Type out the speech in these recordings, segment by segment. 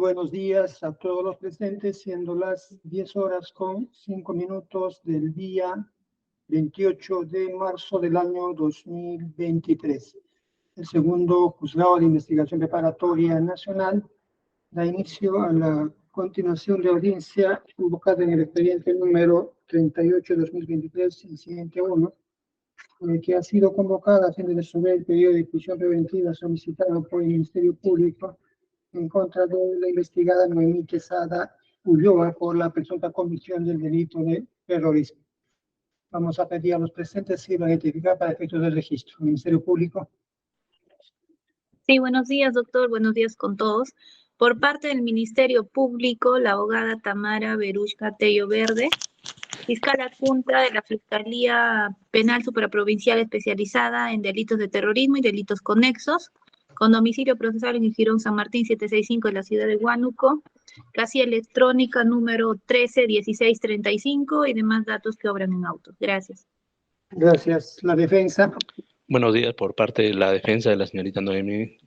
buenos días a todos los presentes, siendo las 10 horas con 5 minutos del día 28 de marzo del año 2023. El segundo juzgado de investigación preparatoria nacional da inicio a la continuación de audiencia convocada en el expediente número 38-2023, incidente 1, que ha sido convocada a fin de resolver el pedido de prisión preventiva solicitado por el Ministerio Público en contra de la investigada Noemí Quesada Ulloa por la presunta comisión del delito de terrorismo. Vamos a pedir a los presentes si van a identificar para efectos del registro. Ministerio Público. Sí, buenos días, doctor. Buenos días con todos. Por parte del Ministerio Público, la abogada Tamara Verushka Tello Verde, fiscal adjunta de la Fiscalía Penal Supraprovincial Especializada en Delitos de Terrorismo y Delitos Conexos, con domicilio procesal en el Jirón San Martín 765 de la ciudad de Huánuco, casilla electrónica número 131635 y demás datos que obran en autos. Gracias. Gracias. La defensa. Buenos días, por parte de la defensa de la señorita Noemí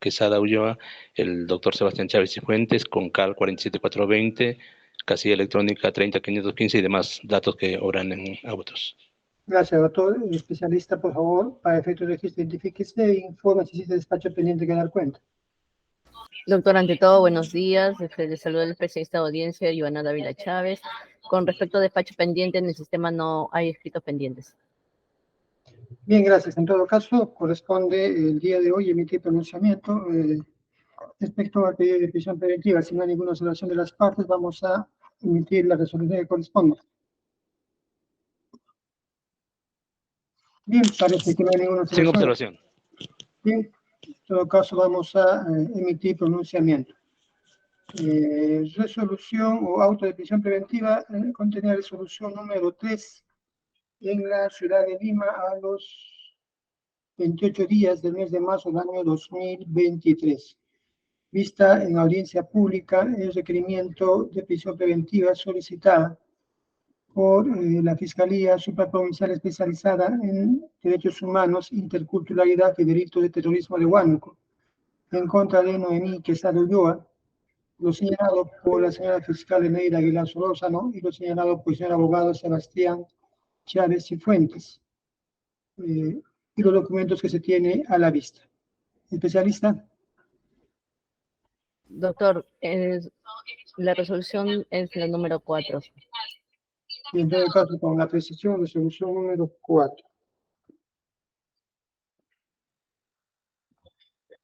Quesada Ulloa, el doctor Sebastián Chávez y Fuentes, con CAL 47420, casilla electrónica 30515 y demás datos que obran en autos. Gracias, doctor. El especialista, por favor, para efectos de registro, identifíquese e informe si existe despacho pendiente que dar cuenta. Doctor, ante todo, buenos días. Le saluda el especialista de audiencia, Ivana Dávila Chávez. Con respecto a despacho pendiente, en el sistema no hay escritos pendientes. Bien, gracias. En todo caso, corresponde el día de hoy emitir pronunciamiento respecto al pedido de prisión preventiva. Si no hay ninguna observación de las partes, vamos a emitir la resolución que corresponde. Bien, parece que no hay ninguna observación. Sin observación. Bien, en todo caso vamos a emitir pronunciamiento. Resolución o auto de prisión preventiva contenía resolución número 3 en la ciudad de Lima a los 28 días del mes de marzo del año 2023. Vista en audiencia pública el requerimiento de prisión preventiva solicitada por la Fiscalía Supraprovincial Especializada en Derechos Humanos, Interculturalidad y Delitos de Terrorismo de Huánuco, en contra de Noemí Quesada Ulloa, lo señalado por la señora fiscal Eneida Aguilar Solórzano y lo señalado por el señor abogado Sebastián Chávez y Fuentes, y los documentos que se tiene a la vista. Especialista. Doctor, la resolución es la número 4. Y en todo caso, con la precisión, resolución número 4.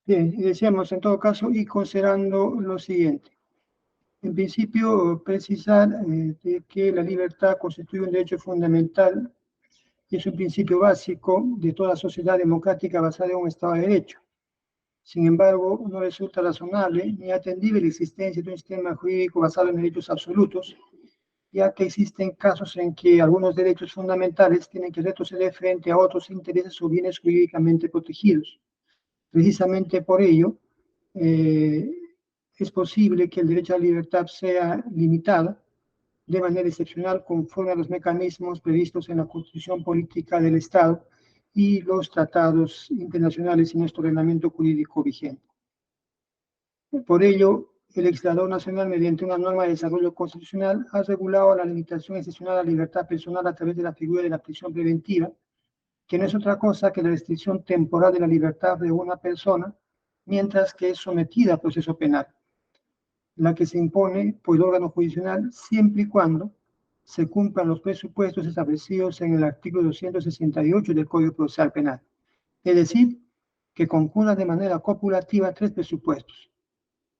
Bien, y decíamos en todo caso, y considerando lo siguiente. En principio, precisar de que la libertad constituye un derecho fundamental y es un principio básico de toda sociedad democrática basada en un Estado de Derecho. Sin embargo, no resulta razonable ni atendible la existencia de un sistema jurídico basado en derechos absolutos, ya que existen casos en que algunos derechos fundamentales tienen que retroceder frente a otros intereses o bienes jurídicamente protegidos. Precisamente por ello, es posible que el derecho a la libertad sea limitado de manera excepcional conforme a los mecanismos previstos en la Constitución Política del Estado y los tratados internacionales y nuestro ordenamiento jurídico vigente. Por ello, el legislador nacional, mediante una norma de desarrollo constitucional, ha regulado la limitación excepcional a la libertad personal a través de la figura de la prisión preventiva, que no es otra cosa que la restricción temporal de la libertad de una persona mientras que es sometida a proceso penal, la que se impone por el órgano judicial siempre y cuando se cumplan los presupuestos establecidos en el artículo 268 del Código Procesal Penal. Es decir, que concurran de manera copulativa 3 presupuestos,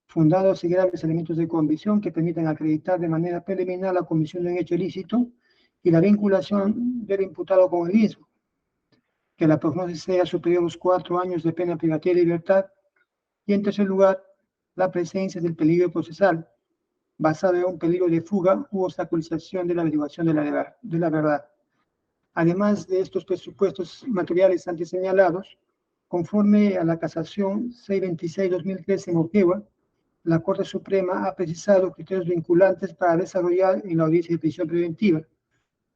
fundados y graves elementos de convicción que permitan acreditar de manera preliminar la comisión de un hecho ilícito y la vinculación del imputado con el mismo, que la prognosis sea superior a los 4 años de pena privativa de libertad, y en tercer lugar, la presencia del peligro procesal, basado en un peligro de fuga u obstaculización de la averiguación de la verdad. Además de estos presupuestos materiales antes señalados, conforme a la casación 626-2013 en Moquegua, la Corte Suprema ha precisado criterios vinculantes para desarrollar en la audiencia de prisión preventiva,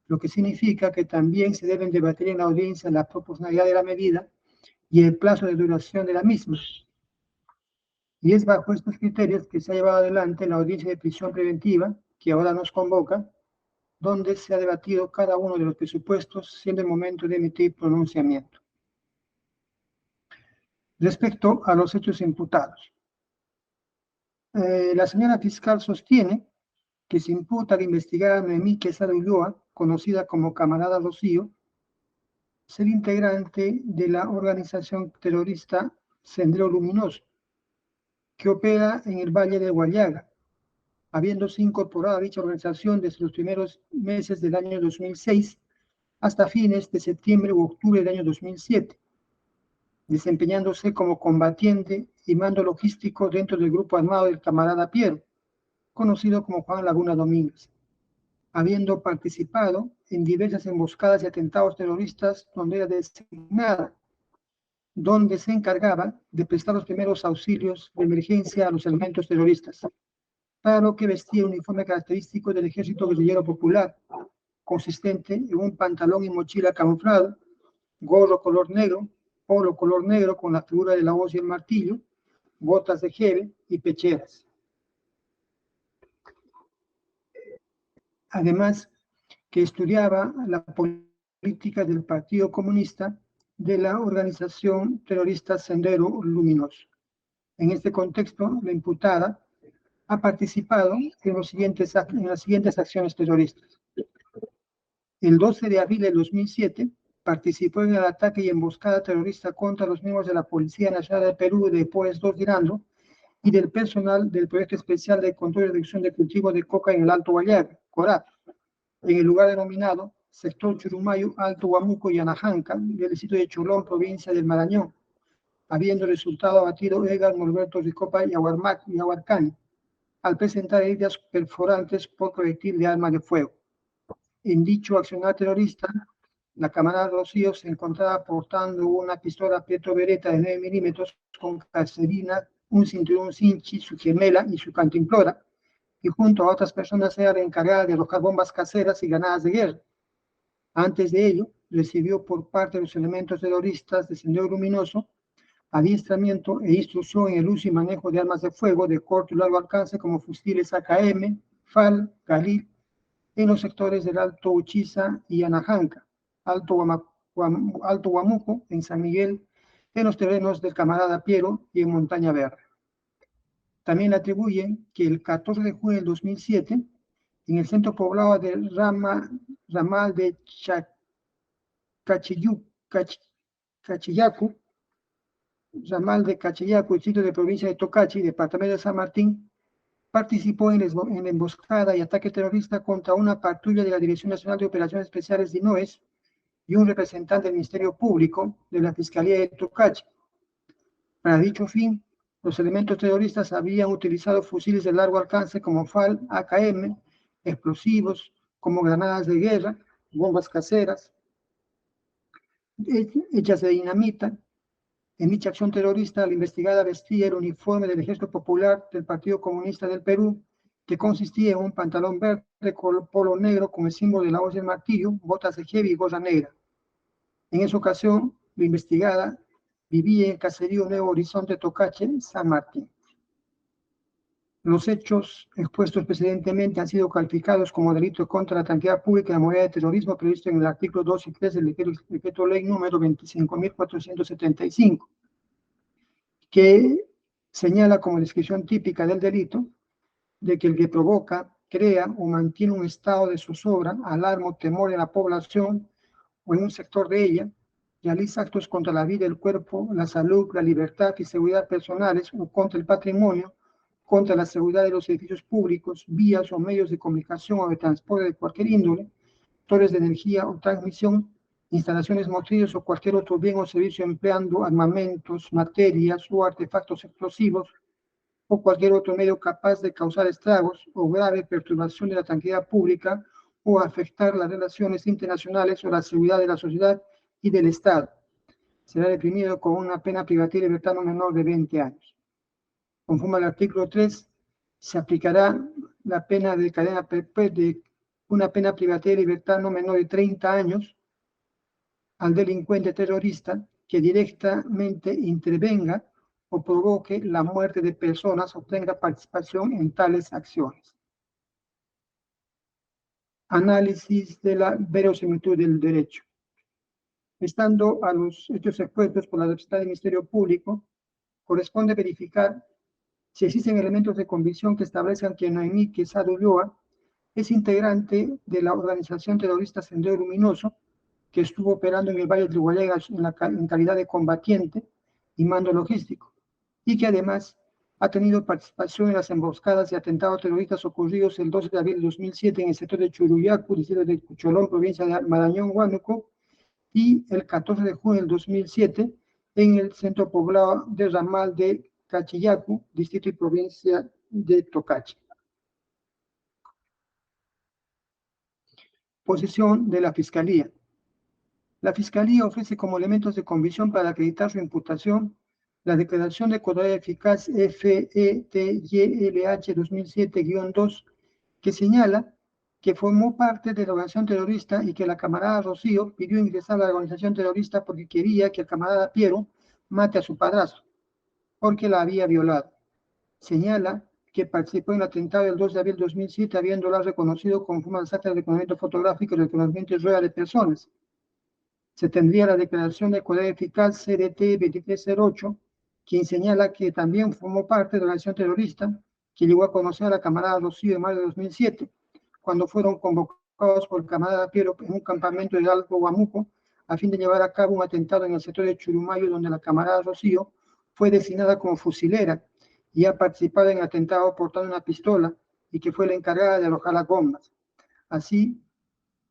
lo que significa que también se deben debatir en la audiencia la proporcionalidad de la medida y el plazo de duración de la misma. Y es bajo estos criterios que se ha llevado adelante la audiencia de prisión preventiva, que ahora nos convoca, donde se ha debatido cada uno de los presupuestos, siendo el momento de emitir pronunciamiento. Respecto a los hechos imputados, la señora fiscal sostiene que se imputa a la investigada Noemí Quesada Ulloa, conocida como Camarada Rocío, ser integrante de la organización terrorista Sendero Luminoso, que opera en el Valle de Huallaga, habiéndose incorporado a dicha organización desde los primeros meses del año 2006 hasta fines de septiembre u octubre del año 2007, desempeñándose como combatiente y mando logístico dentro del grupo armado del Camarada Piero, conocido como Juan Laguna Domínguez, habiendo participado en diversas emboscadas y atentados terroristas donde era designada, donde se encargaba de prestar los primeros auxilios de emergencia a los elementos terroristas, para lo que vestía un uniforme característico del Ejército Guerrillero Popular, consistente en un pantalón y mochila camuflado, gorro color negro, polo color negro con la figura de la hoz y el martillo, botas de jeve y pecheras. Además, que estudiaba la política del Partido Comunista de la organización terrorista Sendero Luminoso. En este contexto, la imputada ha participado en las siguientes acciones terroristas. El 12 de abril de 2007, participó en el ataque y emboscada terrorista contra los miembros de la Policía Nacional del Perú de POES 2 Girando y del personal del Proyecto Especial de Control y Reducción de Cultivo de Coca en el Alto Huallaga, CORAP, en el lugar denominado Sector Churumayo, Alto Huamuco y Anajanca, del distrito de Cholón, provincia del Marañón, habiendo resultado abatido Edgar Norberto Ricopa y Ahuarcani, al presentar heridas perforantes por proyectil de arma de fuego. En dicho accionar terrorista, la camarada Rocío se encontraba portando una pistola Pietro Beretta de 9 milímetros con caserina, un cinturón cinchi, su gemela y su cantimplora, y junto a otras personas era la encargada de arrojar bombas caseras y granadas de guerra. Antes de ello, recibió por parte de los elementos terroristas de Sendero Luminoso adiestramiento e instrucción en el uso y manejo de armas de fuego de corto y largo alcance como fusiles AKM, FAL, Galil, en los sectores del Alto Uchiza y Anajanca, Alto Huamuco, en San Miguel, en los terrenos del Camarada Piero y en Montaña Verde. También le atribuyen que el 14 de junio del 2007, en el centro poblado del ramal de Cachillacu, ramal de Cachillacu, distrito de provincia de Tocachi, departamento de San Martín, participó en la emboscada y ataque terrorista contra una patrulla de la Dirección Nacional de Operaciones Especiales de INOES y un representante del Ministerio Público de la Fiscalía de Tocachi. Para dicho fin, los elementos terroristas habían utilizado fusiles de largo alcance como FAL, AKM, explosivos como granadas de guerra, bombas caseras, hechas de dinamita. En dicha acción terrorista, la investigada vestía el uniforme del Ejército Popular del Partido Comunista del Perú, que consistía en un pantalón verde con polo negro con el símbolo de la hoz y el martillo, botas de jeve y gorra negra. En esa ocasión, la investigada vivía en el caserío Nuevo Horizonte, Tocache, San Martín. Los hechos expuestos precedentemente han sido calificados como delito contra la tranquilidad pública y la moralidad de terrorismo previsto en el artículo 2 y 3 del decreto ley número 25.475, que señala como descripción típica del delito de que el que provoca, crea o mantiene un estado de zozobra, alarma o temor en la población o en un sector de ella, realiza actos contra la vida, el cuerpo, la salud, la libertad y seguridad personales o contra el patrimonio, contra la seguridad de los edificios públicos, vías o medios de comunicación o de transporte de cualquier índole, torres de energía o transmisión, instalaciones motrices o cualquier otro bien o servicio empleando armamentos, materias o artefactos explosivos o cualquier otro medio capaz de causar estragos o grave perturbación de la tranquilidad pública o afectar las relaciones internacionales o la seguridad de la sociedad y del Estado. Será reprimido con una pena privativa de libertad no menor de 20 años. Conforme al artículo 3, se aplicará la pena de cadena perpetua, una pena privativa de libertad no menor de 30 años al delincuente terrorista que directamente intervenga o provoque la muerte de personas o tenga participación en tales acciones. Análisis de la verosimilitud del derecho. Estando a los hechos expuestos por la representante del Ministerio Público, corresponde verificar si existen elementos de convicción que establezcan que Noemí Quesada Ulloa es integrante de la organización terrorista Sendero Luminoso, que estuvo operando en el Valle de Huallegas en calidad de combatiente y mando logístico, y que además ha tenido participación en las emboscadas y atentados terroristas ocurridos el 12 de abril de 2007 en el sector de Churuyacu, distrito de Cucholón, provincia de Marañón, Huánuco, y el 14 de junio del 2007 en el centro poblado de Ramal de Cachillacu, distrito y provincia de Tocache. Posición de la Fiscalía. La Fiscalía ofrece como elementos de convicción para acreditar su imputación la declaración de causalidad eficaz FETYLH 2007-2, que señala que formó parte de la organización terrorista y que la camarada Rocío pidió ingresar a la organización terrorista porque quería que el camarada Piero mate a su padrastro, porque la había violado. Señala que participó en el atentado del 2 de abril de 2007, habiéndola reconocido conforme al acta de reconocimiento fotográfico y reconocimiento de rueda de personas. Se tendría la declaración de causalidad eficaz CDT 2308, quien señala que también formó parte de la organización terrorista, que llegó a conocer a la camarada Rocío en mayo de 2007, cuando fueron convocados por el camarada Piero en un campamento de Alto Huamuco, a fin de llevar a cabo un atentado en el sector de Churumayo, donde la camarada Rocío fue designada como fusilera y ha participado en el atentado portando una pistola y que fue la encargada de alojar las bombas. Así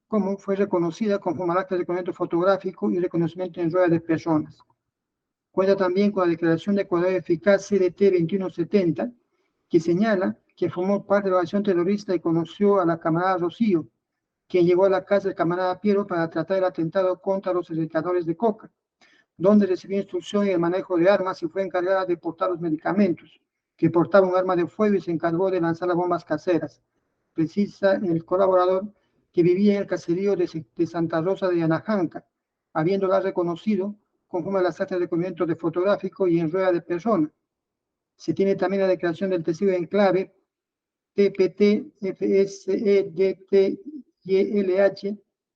como fue reconocida conforme al acta de reconocimiento fotográfico y reconocimiento en rueda de personas. Cuenta también con la declaración de causalidad eficaz CDT 2170, que señala que formó parte de la organización terrorista y conoció a la camarada Rocío, quien llegó a la casa del camarada Piero para tratar el atentado contra los educadores de coca, donde recibió instrucción en el manejo de armas y fue encargada de portar los medicamentos, que portaba un arma de fuego y se encargó de lanzar las bombas caseras. Precisa el colaborador que vivía en el caserío de Santa Rosa de Anajanca, habiéndola reconocido conforme a las actas de reconocimiento de fotográfico y en rueda de persona. Se tiene también la declaración del testigo en clave TPT FSEDTYLH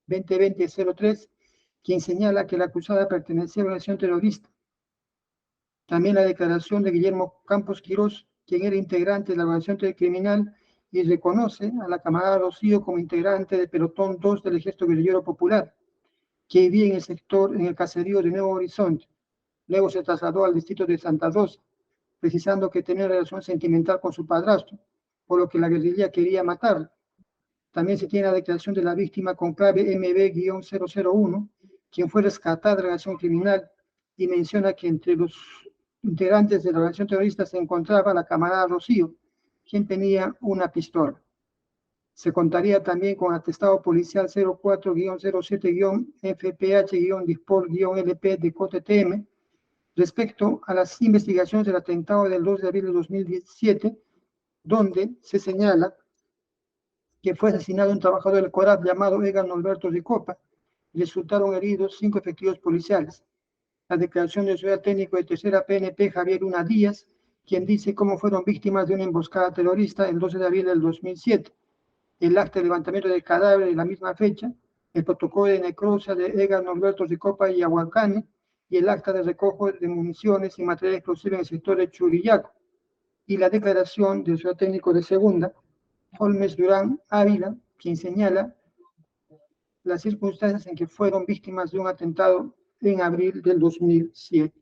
2020-03, quien señala que la acusada pertenecía a una organización terrorista. También la declaración de Guillermo Campos Quirós, quien era integrante de la organización criminal y reconoce a la camarada Rocío como integrante del pelotón 2 del Ejército Guerrillero Popular, que vivía en el sector, en el caserío de Nuevo Horizonte. Luego se trasladó al distrito de Santa Rosa, precisando que tenía relación sentimental con su padrastro, por lo que la guerrilla quería matarlo. También se tiene la declaración de la víctima con clave MB-001, quien fue rescatada de la organización criminal y menciona que entre los integrantes de la organización terrorista se encontraba la camarada Rocío, quien tenía una pistola. Se contaría también con atestado policial 04-07-FPH-Dispol-LP de COTETM respecto a las investigaciones del atentado del 2 de abril de 2017, donde se señala que fue asesinado un trabajador del CORAP llamado Egan Norberto Ricopa y resultaron heridos 5 efectivos policiales. La declaración del ciudadano técnico de tercera PNP, Javier Luna Díaz, quien dice cómo fueron víctimas de una emboscada terrorista el 12 de abril del 2007. El acta de levantamiento del cadáver de la misma fecha, el protocolo de necropsia de Egan Norberto Ricopa y Aguacane, y el acta de recojo de municiones y material explosivo en el sector de Churillaco, y la declaración del ciudadano técnico de segunda, Holmes Durán Ávila, quien señala las circunstancias en que fueron víctimas de un atentado en abril del 2007.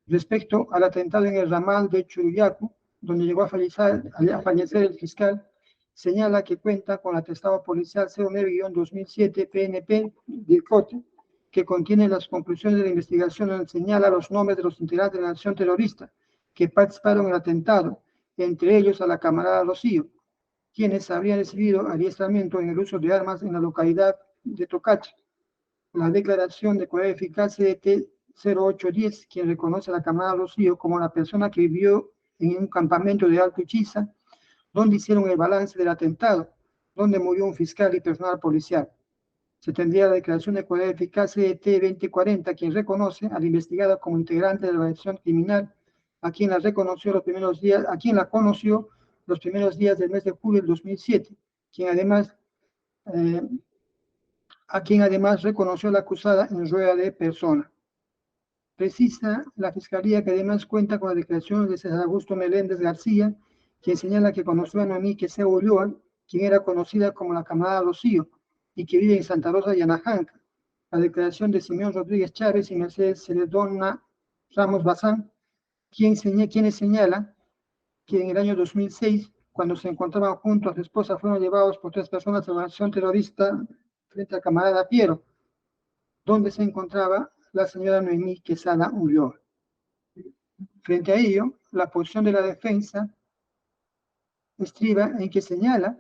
Respecto al atentado en el ramal de Churuyacu, donde llegó a fallecer el fiscal, señala que cuenta con el atestado policial 09-2007 PNP del COTE, que contiene las conclusiones de la investigación donde señala los nombres de los integrantes de la acción terrorista que participaron en el atentado, entre ellos a la camarada Rocío, quienes habrían recibido adiestramiento en el uso de armas en la localidad de Tocache. La declaración de causalidad eficaz CDT 0810, quien reconoce a la camarada Rocío como la persona que vivió en un campamento de Alto Ichiza, donde hicieron el balance del atentado, donde murió un fiscal y personal policial. Se tendría la declaración de cualidad eficaz CDT 2040, quien reconoce al investigado como integrante de la organización criminal, a quien la conoció los primeros días del mes de julio del 2007, a quien además reconoció la acusada en rueda de persona. Precisa la Fiscalía que además cuenta con la declaración de César Augusto Meléndez García, quien señala que conoció a Noemí Quesada Ulloa, quien era conocida como la camarada Rocío, y que vive en Santa Rosa de Anajanca. La declaración de Simeón Rodríguez Chávez y Mercedes Celedona Ramos Bazán, quienes señalan que en el año 2006, cuando se encontraban juntos a su esposa, fueron llevados por 3 personas a la organización terrorista frente al camarada Piero, donde se encontraba la señora Noemí Quesada Ulloa. Frente a ello, la posición de la defensa estriba en que señala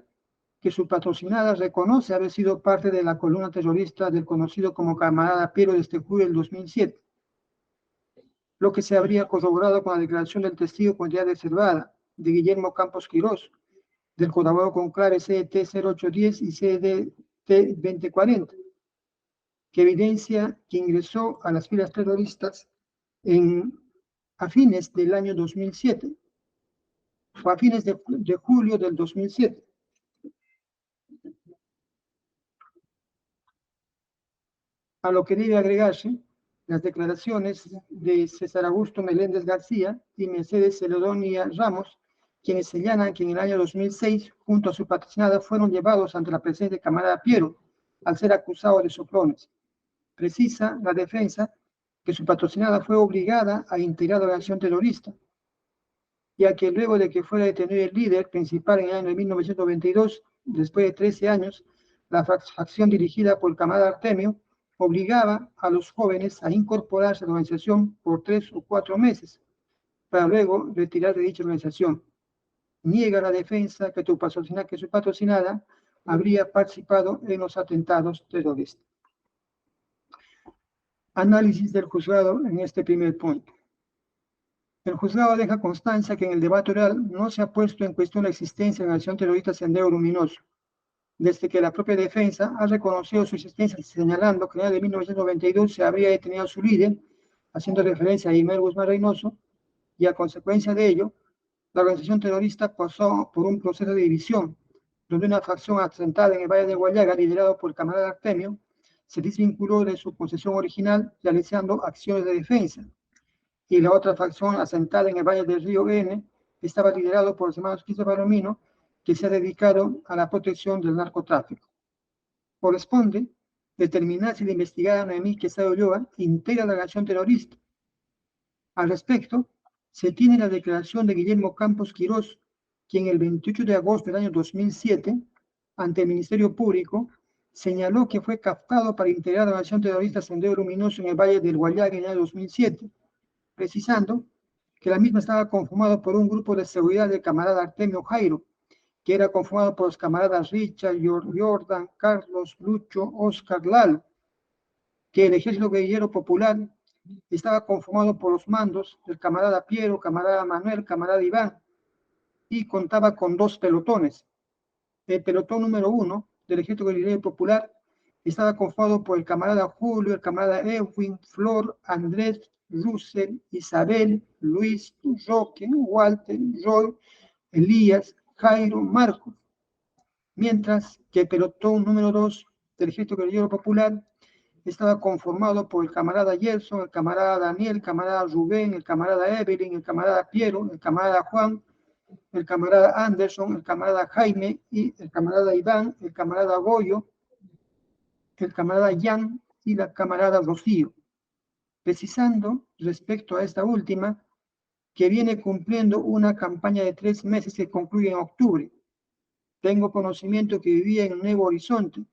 que su patrocinada reconoce haber sido parte de la columna terrorista del conocido como camarada Piero desde julio del 2007, lo que se habría corroborado con la declaración del testigo con identidad reservada de Guillermo Campos Quirós, del colaborador con clave CDT 0810 y CDT 2040, que evidencia que ingresó a las filas terroristas a fines del año 2007, o a fines de julio del 2007. A lo que debe agregarse las declaraciones de César Augusto Meléndez García y Mercedes Celedona Ramos, quienes señalan que en el año 2006, junto a su patrocinada, fueron llevados ante la presencia de camarada Piero, al ser acusados de soplones. Precisa la defensa que su patrocinada fue obligada a integrar la organización terrorista, ya que luego de que fuera detenido el líder principal en el año de 1992, después de 13 años, la facción dirigida por el camarada Artemio obligaba a los jóvenes a incorporarse a la organización por 3 o 4 meses, para luego retirar de dicha organización. Niega la defensa que su patrocinada habría participado en los atentados terroristas. Análisis del juzgado en este primer punto. El juzgado deja constancia que en el debate oral no se ha puesto en cuestión la existencia de la organización terrorista Sendero Luminoso, desde que la propia defensa ha reconocido su existencia, señalando que en el año de 1992 se habría detenido a su líder, haciendo referencia a Imer Guzmán Reynoso, y a consecuencia de ello, la organización terrorista pasó por un proceso de división, donde una facción asentada en el Valle de Guayaga, liderado por el camarada Artemio, se desvinculó de su concesión original, realizando acciones de defensa, y la otra facción asentada en el Valle del Río N estaba liderado por los hermanos Cristo Palomino, que se ha dedicado a la protección del narcotráfico. Corresponde determinar si la investigada Noemí Quesada Ulloa integra la organización terrorista. Al respecto, se tiene la declaración de Guillermo Campos Quirós, quien el 28 de agosto del año 2007, ante el Ministerio Público, señaló que fue captado para integrar la organización terrorista Sendero Luminoso en el Valle del Guayaga en el año 2007, precisando que la misma estaba conformada por un grupo de seguridad del camarada Artemio Jairo, que era conformado por los camaradas Richard, Jordan, Carlos, Lucho, Oscar, Lalo, que el Ejército Guerrillero Popular estaba conformado por los mandos del camarada Piero, camarada Manuel, camarada Iván, y contaba con 2 pelotones. El pelotón número 1 del Ejército Guerrillero Popular estaba conformado por el camarada Julio, el camarada Edwin, Flor, Andrés, Russell, Isabel, Luis, Roque, Walter, Roy, Elías, Jairo, Marcos. Mientras que el pelotón número 2 del Ejército Guerrillero Popular estaba conformado por el camarada Gerson, el camarada Daniel, el camarada Rubén, el camarada Evelyn, el camarada Piero, el camarada Juan, el camarada Anderson, el camarada Jaime, y el camarada Iván, el camarada Goyo, el camarada Jan y la camarada Rocío, precisando respecto a esta última que viene cumpliendo una campaña de 3 meses que concluye en octubre. Tengo conocimiento que vivía en Nuevo Horizonte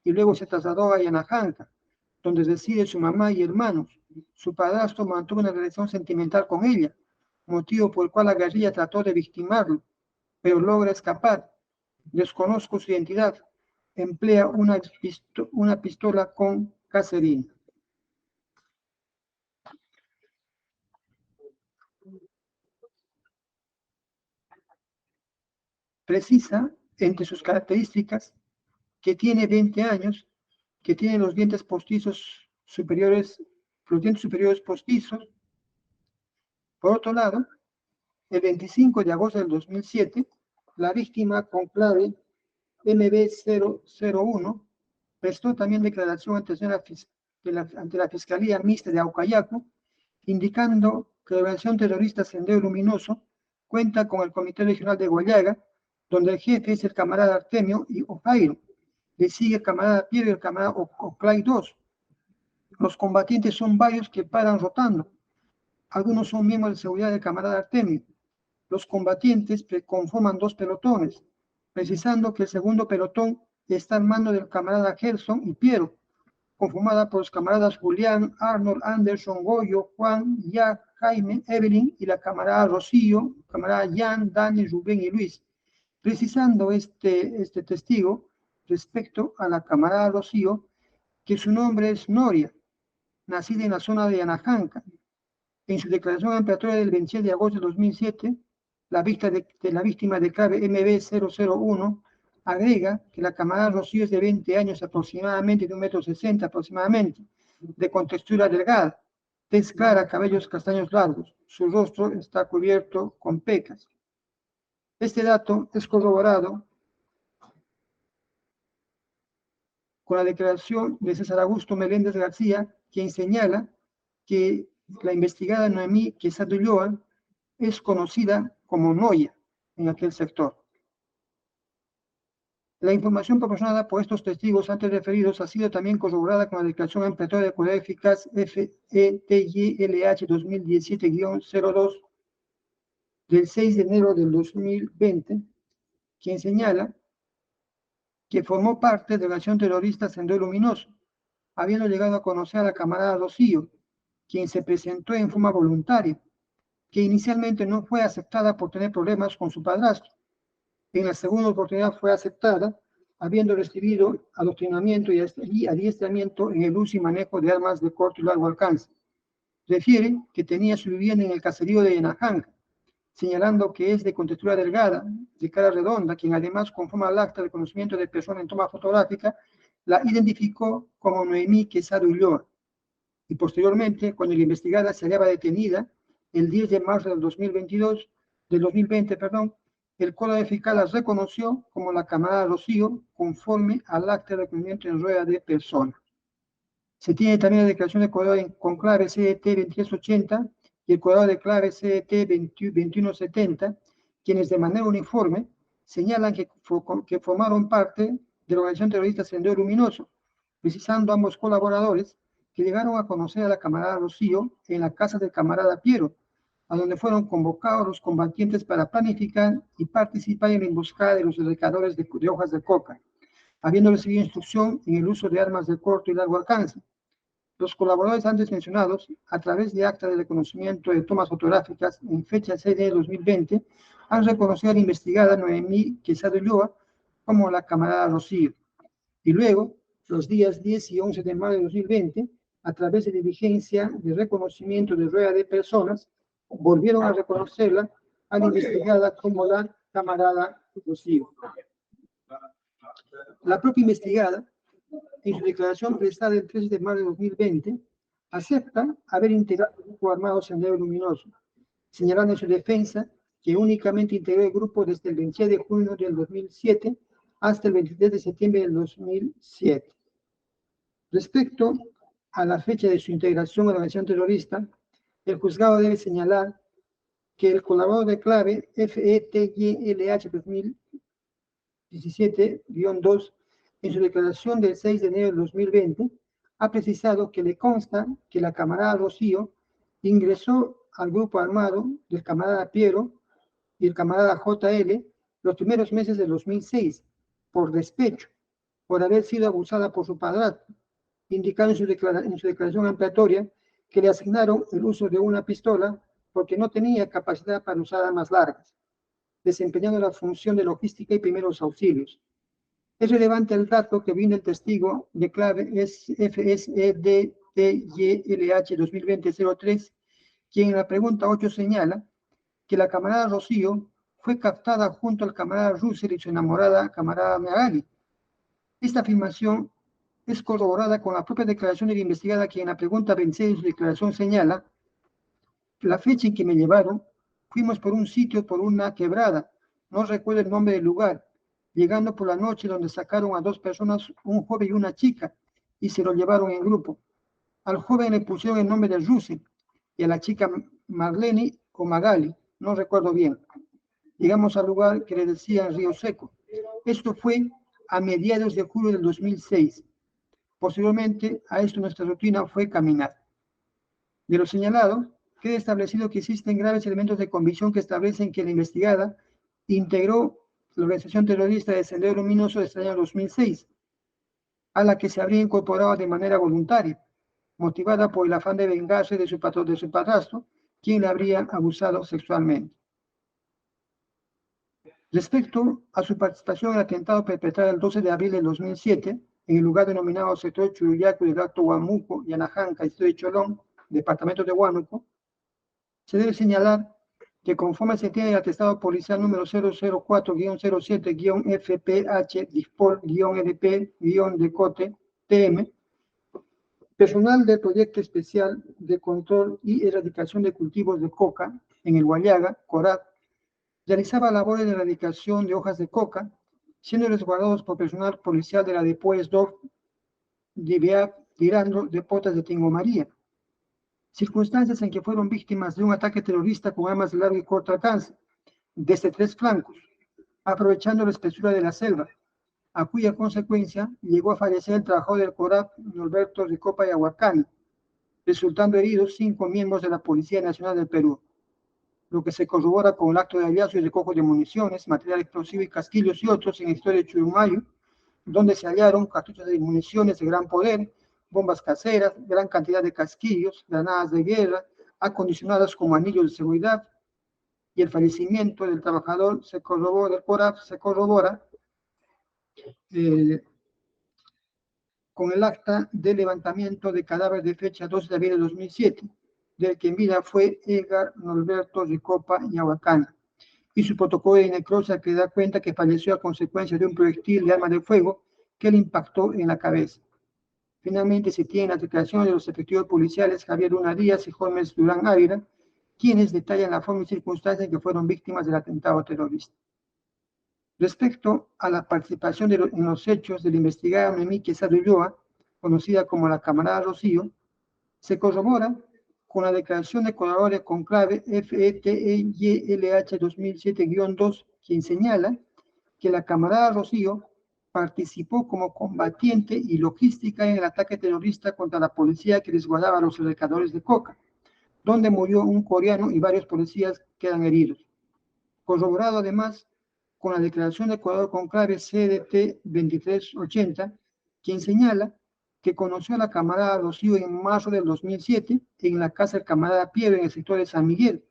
y luego se trasladó a Yanajanca, donde reside su mamá y hermanos. Su padrastro mantuvo una relación sentimental con ella, motivo por el cual la guerrilla trató de victimarlo, pero logra escapar. Desconozco su identidad. Emplea una pistola con caserina. Precisa, entre sus características, que tiene 20 años, que tiene los dientes superiores postizos. Por otro lado, el 25 de agosto del 2007, la víctima con clave MB001 prestó también declaración ante la Fiscalía Mixta de Aucayacu, indicando que la organización terrorista Sendero Luminoso cuenta con el Comité Regional de Guayaga, donde el jefe es el camarada Artemio y Ofairo. Le sigue el camarada Piero y el camarada Oclay II. Los combatientes son varios que paran rotando. Algunos son miembros de seguridad del camarada Artemio. Los combatientes conforman 2 pelotones, precisando que el segundo pelotón está al mando del camarada Gerson y Piero, conformada por los camaradas Julián, Arnold, Anderson, Goyo, Juan, Jack, Jaime, Evelyn y la camarada Rocío, camarada Jan, Dani, Rubén y Luis. Precisando este testigo respecto a la camarada Rocío, que su nombre es Noria, nacida en la zona de Anajanca. En su declaración ampliatoria del 27 de agosto de 2007, la víctima de clave MB001 agrega que la camarada Rocío es de 20 años aproximadamente, de 1,60 m aproximadamente, de contextura delgada, tez clara, cabellos castaños largos. Su rostro está cubierto con pecas. Este dato es corroborado con la declaración de César Augusto Meléndez García, quien señala que la investigada Noemí Quesada Ulloa es conocida como Noya en aquel sector. La información proporcionada por estos testigos antes referidos ha sido también corroborada con la declaración ampliatoria de Cuidado Eficaz FETYLH 2017-02 del 6 de enero del 2020, quien señala que formó parte de la organización terrorista Sendero Luminoso, habiendo llegado a conocer a la camarada Rocío, quien se presentó en forma voluntaria, que inicialmente no fue aceptada por tener problemas con su padrastro. En la segunda oportunidad fue aceptada, habiendo recibido adoctrinamiento y adiestramiento en el uso y manejo de armas de corto y largo alcance. Refiere que tenía su vivienda en el caserío de Enajanga, señalando que es de contextura delgada, de cara redonda, quien además, conforme al acta de conocimiento de persona en toma fotográfica, la identificó como Noemí Quesada Ulloa. Y posteriormente, cuando la investigada se hallaba detenida, el 10 de marzo del 2020, el Código Fiscal la reconoció como la camarada Rocío, conforme al acta de reconocimiento en rueda de persona. Se tiene también la declaración de cuidado con clave CDT 2380 y el cuidado de clave CDT 2170, quienes de manera uniforme señalan que formaron parte de la organización terrorista Sendero Luminoso, precisando ambos colaboradores que llegaron a conocer a la camarada Rocío en la casa del camarada Piero, a donde fueron convocados los combatientes para planificar y participar en la emboscada de los erradicadores de hojas de coca, habiendo recibido instrucción en el uso de armas de corto y largo alcance. Los colaboradores antes mencionados, a través de acta de reconocimiento de tomas fotográficas en fecha 6 de 2020, han reconocido a la investigada Noemí Quesada Ulloa como la camarada Rocío. Y luego, los días 10 y 11 de mayo de 2020, a través de diligencia de reconocimiento de rueda de personas, volvieron a reconocerla a la investigada como la camarada Rocío. La propia investigada, en su declaración prestada el 13 de marzo de 2020, acepta haber integrado el grupo armado Sendero Luminoso, señalando en su defensa que únicamente integró el grupo desde el 27 de junio del 2007 hasta el 23 de septiembre del 2007. Respecto a la fecha de su integración a la organización terrorista, el juzgado debe señalar que el colaborador de clave FETYLH 2017-2, en su declaración del 6 de enero del 2020, ha precisado que le consta que la camarada Rocío ingresó al grupo armado del camarada Piero y el camarada JL los primeros meses del 2006, por despecho, por haber sido abusada por su padrastro, indicando en su declaración ampliatoria que le asignaron el uso de una pistola porque no tenía capacidad para usar armas largas, desempeñando la función de logística y primeros auxilios. Es relevante el dato que vino el testigo de clave FSEDTYLH 2020-03, quien en la pregunta 8 señala que la camarada Rocío fue captada junto al camarada Russell y su enamorada camarada Megali. Esta afirmación es corroborada con la propia declaración de la investigada, que en la pregunta 26 de su declaración señala: la fecha en que me llevaron, fuimos por un sitio, por una quebrada, no recuerdo el nombre del lugar, llegando por la noche, donde sacaron a 2 personas, un joven y una chica, y se lo llevaron en grupo. Al joven le pusieron el nombre de Rusen y a la chica Marlene o Magali, no recuerdo bien. Llegamos al lugar que le decían Río Seco. Esto fue a mediados de julio del 2006. Posteriormente a esto, nuestra rutina fue caminar. De lo señalado, queda establecido que existen graves elementos de convicción que establecen que la investigada integró la organización terrorista de Sendero Luminoso desde el año 2006, a la que se habría incorporado de manera voluntaria, motivada por el afán de vengarse de su padrastro, quien le habría abusado sexualmente. Respecto a su participación en el atentado perpetrado el 12 de abril del 2007, en el lugar denominado sector Churuyacu del Alto Huánuco, Yanajanca, distrito de Cholón, departamento de Huánuco, se debe señalar que, conforme se tiene el atestado policial número 004-07-FPH-Dispol-LP-DECOTE-TM, personal del Proyecto Especial de Control y Erradicación de Cultivos de Coca en el Huallaga, Corat, realizaba labores de erradicación de hojas de coca, siendo resguardados por personal policial de la Depues-DOF Tirando de Potas de Tingo María. Circunstancias en que fueron víctimas de un ataque terrorista con armas de largo y corto alcance, desde 3 flancos, aprovechando la espesura de la selva, a cuya consecuencia llegó a fallecer el trabajador del CORAP, Norberto Ricopa Yahuacani, resultando heridos 5 miembros de la Policía Nacional del Perú, lo que se corrobora con el acto de hallazgo y recojo de municiones, material explosivo y casquillos y otros en el historia de Churumayo, donde se hallaron cartuchos de municiones de gran poder, bombas caseras, gran cantidad de casquillos, granadas de guerra, acondicionadas como anillos de seguridad, y el fallecimiento del trabajador se corrobora, del CORAP se corrobora con el acta de levantamiento de cadáver de fecha 12 de abril de 2007, del que en vida fue Edgar Norberto Ricopa Yahuacana, y su protocolo de necropsia, que da cuenta que falleció a consecuencia de un proyectil de arma de fuego que le impactó en la cabeza. Finalmente, se tiene la declaración de los efectivos policiales Javier Luna Díaz y Holmes Durán Ávila, quienes detallan la forma y circunstancias en que fueron víctimas del atentado terrorista. Respecto a la participación en los hechos de la investigada Noemí Quesada Ulloa, conocida como la camarada Rocío, se corrobora con la declaración de colaborador con clave FETEYLH 2007-2, quien señala que la camarada Rocío participó como combatiente y logística en el ataque terrorista contra la policía que resguardaba a los erradicadores de coca, donde murió un coreano y varios policías quedan heridos. Corroborado además con la declaración de colaborador con clave CDT 2380, quien señala que conoció a la camarada Rocío en marzo del 2007 en la casa del camarada Piedra en el sector de San Miguel,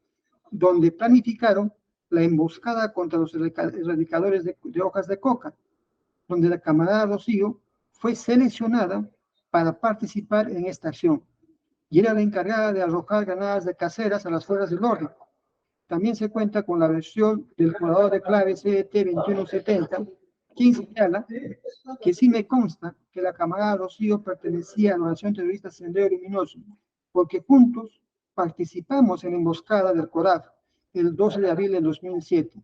donde planificaron la emboscada contra los erradicadores de hojas de coca, donde la camarada Rocío fue seleccionada para participar en esta acción y era la encargada de arrojar granadas de caseras a las fuerzas del orden. También se cuenta con la versión del jugador de clave CDT 2170, quien señala que sí me consta que la camarada Rocío pertenecía a la organización terrorista Sendero Luminoso, porque juntos participamos en la emboscada del CORAF el 12 de abril del 2007.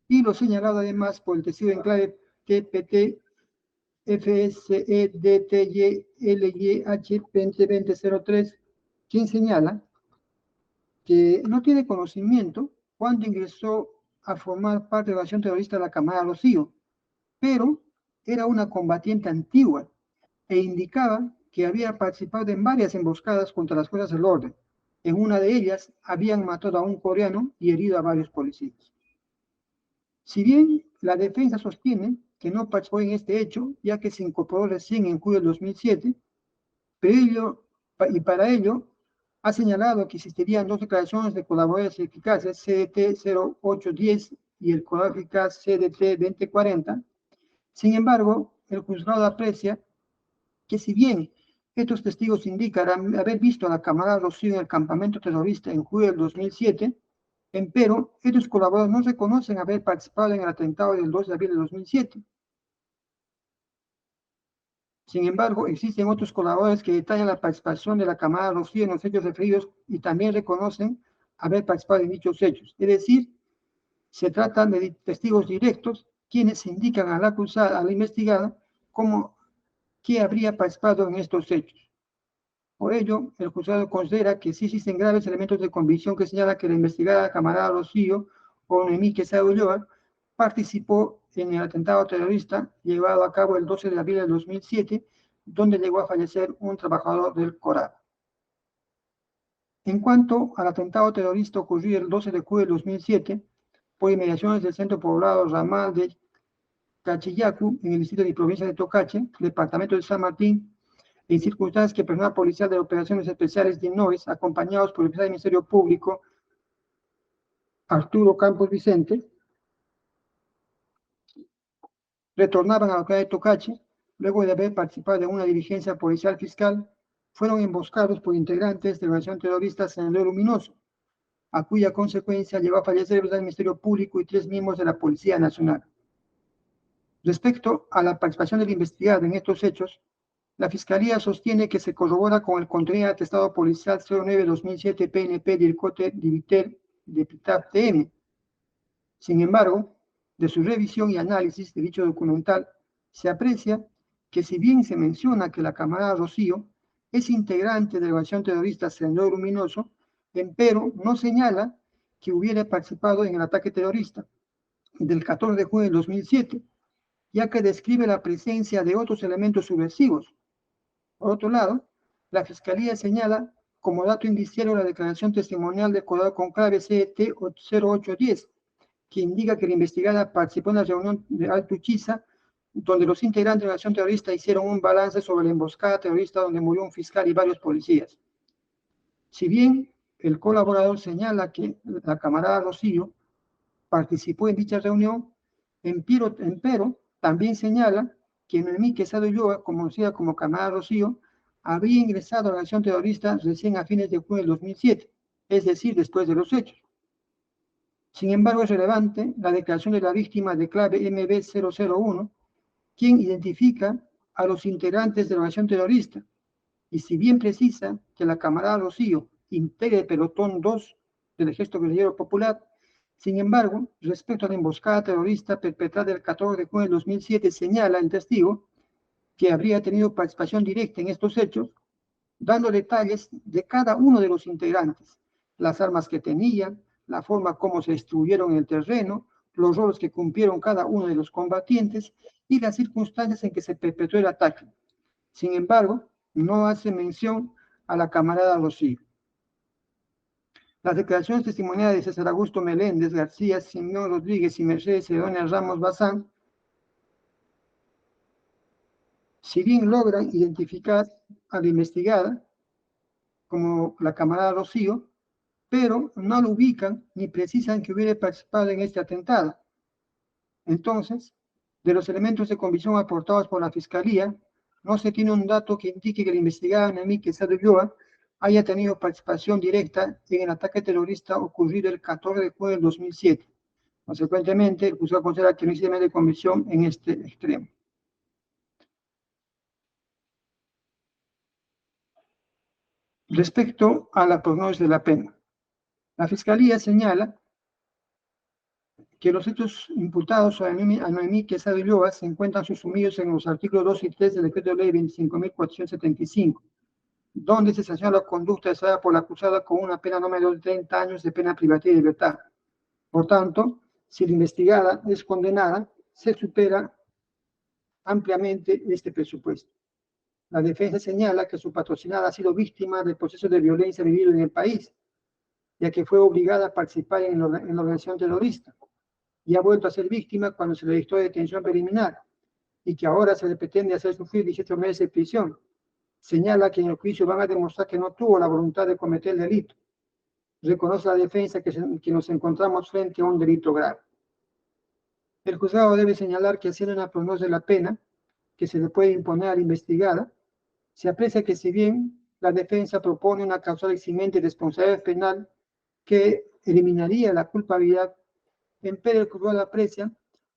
Y lo señalado además por el testigo en clave TPT FSEDTYLYH 2020-03, quien señala que no tiene conocimiento cuando ingresó a formar parte de la organización terrorista de la camarada Rocío, pero era una combatiente antigua e indicaba que había participado en varias emboscadas contra las fuerzas del orden. En una de ellas habían matado a un coreano y herido a varios policías. Si bien la defensa sostiene que no participó en este hecho, ya que se incorporó recién en julio del 2007, pero para ello ha señalado que existirían 2 declaraciones de colaboradores eficaces, CDT 0810 y el colaborador eficaz CDT 2040. Sin embargo, el juzgado aprecia que, si bien estos testigos indican haber visto a la camarada Rocío en el campamento terrorista en julio del 2007, empero, estos colaboradores no reconocen haber participado en el atentado del 2 de abril de 2007. Sin embargo, existen otros colaboradores que detallan la participación de la camarada Rocío en los hechos referidos y también reconocen haber participado en dichos hechos. Es decir, se trata de testigos directos quienes indican a la acusada, a la investigada, como que habría participado en estos hechos. Por ello, el juzgado considera que sí existen graves elementos de convicción que señala que la investigada camarada Rocío o Noemí Quesada Ulloa participó en el atentado terrorista llevado a cabo el 12 de abril del 2007, donde llegó a fallecer un trabajador del Corán. En cuanto al atentado terrorista ocurrido el 12 de julio de 2007, por inmediaciones del centro poblado ramal de Cachillacu, en el distrito de provincia de Tocache, departamento de San Martín, en circunstancias que personal policial de operaciones especiales de INOES, acompañados por el oficial del Ministerio Público, Arturo Campos Vicente, retornaban a la localidad de Tocache, luego de haber participado en una diligencia policial fiscal, fueron emboscados por integrantes de la organización terrorista Sendero Luminoso, a cuya consecuencia llegó a fallecer el oficial del Ministerio Público y 3 miembros de la Policía Nacional. Respecto a la participación del investigado en estos hechos, la Fiscalía sostiene que se corrobora con el contenido del atestado policial 09-2007 PNP del Cote Divitel de PITAP-TM. Sin embargo, de su revisión y análisis de dicho documental, se aprecia que si bien se menciona que la camarada Rocío es integrante de la organización terrorista Sendero Luminoso, empero no señala que hubiera participado en el ataque terrorista del 14 de junio de 2007, ya que describe la presencia de otros elementos subversivos. Por otro lado, la Fiscalía señala como dato indiciario la declaración testimonial de Codado con clave CET 0810, que indica que la investigada participó en la reunión de Alto Uchiza, donde los integrantes de la acción terrorista hicieron un balance sobre la emboscada terrorista donde murió un fiscal y varios policías. Si bien el colaborador señala que la camarada Rocío participó en dicha reunión, empero también señala que Noemí Quesada Ulloa, conocida como camarada Rocío, había ingresado a la acción terrorista recién a fines de junio del 2007, es decir, después de los hechos. Sin embargo, es relevante la declaración de la víctima de clave MB001, quien identifica a los integrantes de la organización terrorista, y si bien precisa que la camarada Rocío integra el pelotón 2 del Ejército Guerrillero Popular, sin embargo, respecto a la emboscada terrorista perpetrada el 14 de junio de 2007, señala el testigo que habría tenido participación directa en estos hechos, dando detalles de cada uno de los integrantes, las armas que tenían, la forma como se distribuyeron en el terreno, los roles que cumplieron cada uno de los combatientes y las circunstancias en que se perpetró el ataque. Sin embargo, no hace mención a la camarada Rocío. Las declaraciones testimoniales de César Augusto Meléndez, García, Simeón Rodríguez y Mercedes Cedonia Ramos Bazán, si bien logran identificar a la investigada como la camarada Rocío, pero no lo ubican ni precisan que hubiera participado en este atentado. Entonces, de los elementos de convicción aportados por la Fiscalía, no se tiene un dato que indique que la investigada Noemí Quesada Ulloa haya tenido participación directa en el ataque terrorista ocurrido el 14 de junio del 2007. Consecuentemente, el juzgado considera que no existe elementos de convicción en este extremo. Respecto a la prognosis de la pena, la Fiscalía señala que los hechos imputados a Noemí Quesada Ulloa se encuentran subsumidos en los artículos 2 y 3 del Decreto de Ley 25.475, donde se sanciona la conducta desarrollada por la acusada con una pena no menor de 30 años de pena privativa de libertad. Por tanto, si la investigada es condenada, se supera ampliamente este presupuesto. La defensa señala que su patrocinada ha sido víctima del proceso de violencia vivido en el país, ya que fue obligada a participar en la organización terrorista y ha vuelto a ser víctima cuando se le dictó detención preliminar y que ahora se le pretende hacer sufrir 18 meses de prisión. Señala que en el juicio van a demostrar que no tuvo la voluntad de cometer el delito. Reconoce la defensa que nos encontramos frente a un delito grave. El juzgado debe señalar que haciendo una prognosis de la pena que se le puede imponer a la investigada, se aprecia que si bien la defensa propone una causal eximente de responsabilidad penal que eliminaría la culpabilidad, empero el juzgado aprecia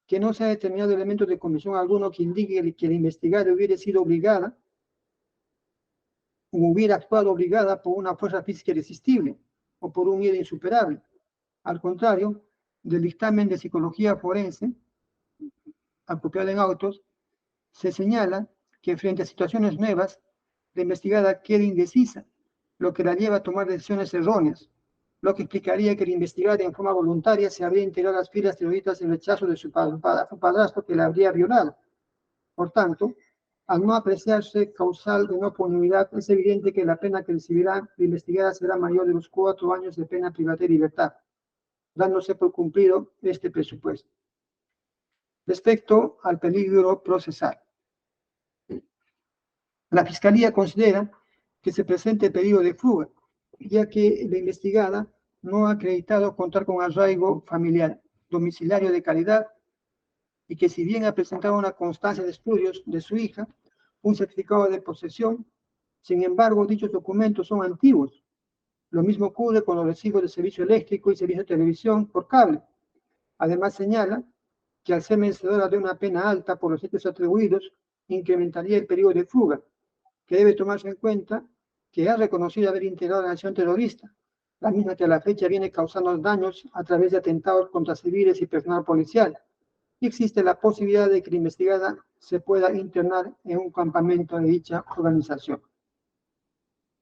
que no se ha determinado elementos de comisión alguno que indique que la investigada hubiera sido obligada o hubiera actuado obligada por una fuerza física irresistible o por un miedo insuperable. Al contrario, del dictamen de psicología forense, acopiado en autos, se señala que frente a situaciones nuevas, la investigada queda indecisa, lo que la lleva a tomar decisiones erróneas, lo que explicaría que la investigada en forma voluntaria se habría integrado a las filas terroristas en rechazo de su padrastro que la habría violado. Por tanto, al no apreciarse causal de no punibilidad, es evidente que la pena que recibirá la investigada será mayor de los 4 años de pena privada de libertad, dándose por cumplido este presupuesto. Respecto al peligro procesal, la Fiscalía considera que se presente peligro de fuga, ya que la investigada no ha acreditado contar con arraigo familiar, domiciliario de calidad, y que si bien ha presentado una constancia de estudios de su hija, un certificado de posesión, sin embargo, dichos documentos son antiguos. Lo mismo ocurre con los recibos de servicio eléctrico y servicio de televisión por cable. Además, señala que al ser merecedora de una pena alta por los hechos atribuidos, incrementaría el periodo de fuga, que debe tomarse en cuenta que ha reconocido haber integrado la acción terrorista, la misma que a la fecha viene causando daños a través de atentados contra civiles y personal policial. Y existe la posibilidad de que la investigada se pueda internar en un campamento de dicha organización.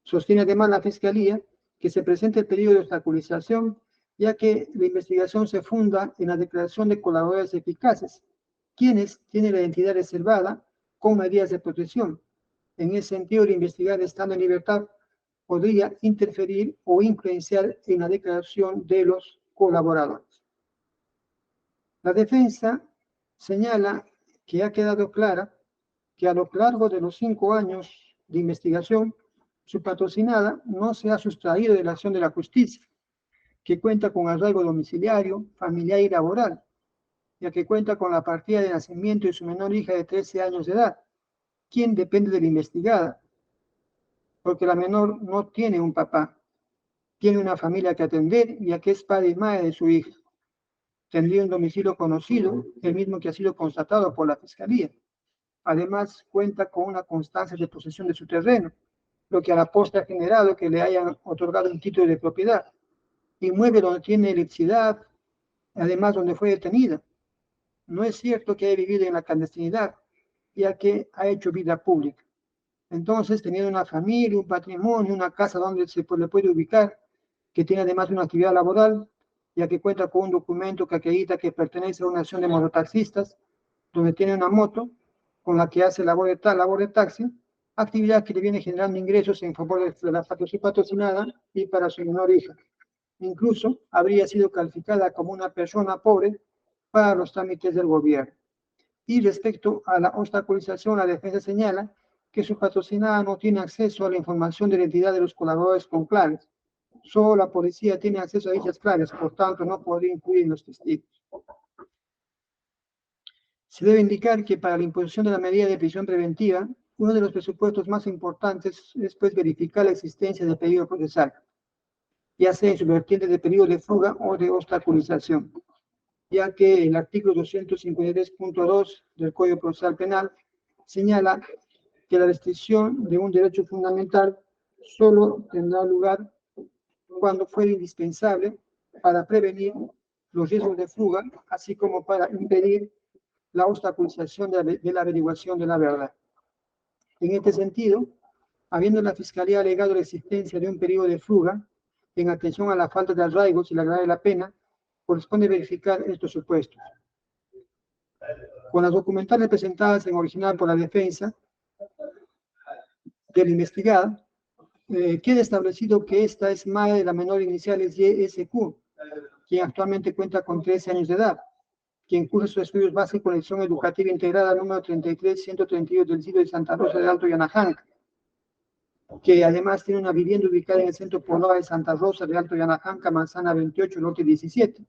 Sostiene además la Fiscalía que se presente el periodo de obstaculización, ya que la investigación se funda en la declaración de colaboradores eficaces, quienes tienen la identidad reservada con medidas de protección. En ese sentido, la investigada, estando en libertad, podría interferir o influenciar en la declaración de los colaboradores. La defensa señala que ha quedado clara que a lo largo de los 5 años de investigación, su patrocinada no se ha sustraído de la acción de la justicia, que cuenta con arraigo domiciliario, familiar y laboral, ya que cuenta con la partida de nacimiento de su menor hija de 13 años de edad, quien depende de la investigada, porque la menor no tiene un papá, tiene una familia que atender, ya que es padre y madre de su hija. Tendría un domicilio conocido, el mismo que ha sido constatado por la Fiscalía. Además, cuenta con una constancia de posesión de su terreno, lo que a la postre ha generado que le hayan otorgado un título de propiedad. Inmueble donde tiene electricidad, además donde fue detenida. No es cierto que haya vivido en la clandestinidad, ya que ha hecho vida pública. Entonces, teniendo una familia, un patrimonio, una casa donde se le puede ubicar, que tiene además una actividad laboral, ya que cuenta con un documento que acredita que pertenece a una acción de mototaxistas, donde tiene una moto con la que hace labor de taxi, actividad que le viene generando ingresos en favor de la patrocinada y para su menor hija. Incluso habría sido calificada como una persona pobre para los trámites del gobierno. Y respecto a la obstaculización, la defensa señala que su patrocinada no tiene acceso a la información de la identidad de los colaboradores con claves. Solo la policía tiene acceso a dichas claves, por tanto no podría incluir en los testigos. Se debe indicar que para la imposición de la medida de prisión preventiva, uno de los presupuestos más importantes es pues verificar la existencia del peligro procesal, ya sea en su vertiente de peligro de fuga o de obstaculización, ya que el artículo 253.2 del Código Procesal Penal señala que la restricción de un derecho fundamental solo tendrá lugar cuando fuera indispensable para prevenir los riesgos de fuga, así como para impedir la obstaculización de la averiguación de la verdad. En este sentido, habiendo la Fiscalía alegado la existencia de un peligro de fuga, en atención a la falta de arraigos y la gravedad de la pena, corresponde verificar estos supuestos. Con las documentales presentadas en original por la defensa de la investigada, queda establecido que esta es madre de la menor iniciales YSQ, quien actualmente cuenta con 13 años de edad, quien cursa sus estudios básicos en la Lección Educativa Integrada número 33132 del sitio de Santa Rosa de Alto Yanajanca, que además tiene una vivienda ubicada en el centro poblado de Santa Rosa de Alto Yanajanca, Manzana 28, lote 17,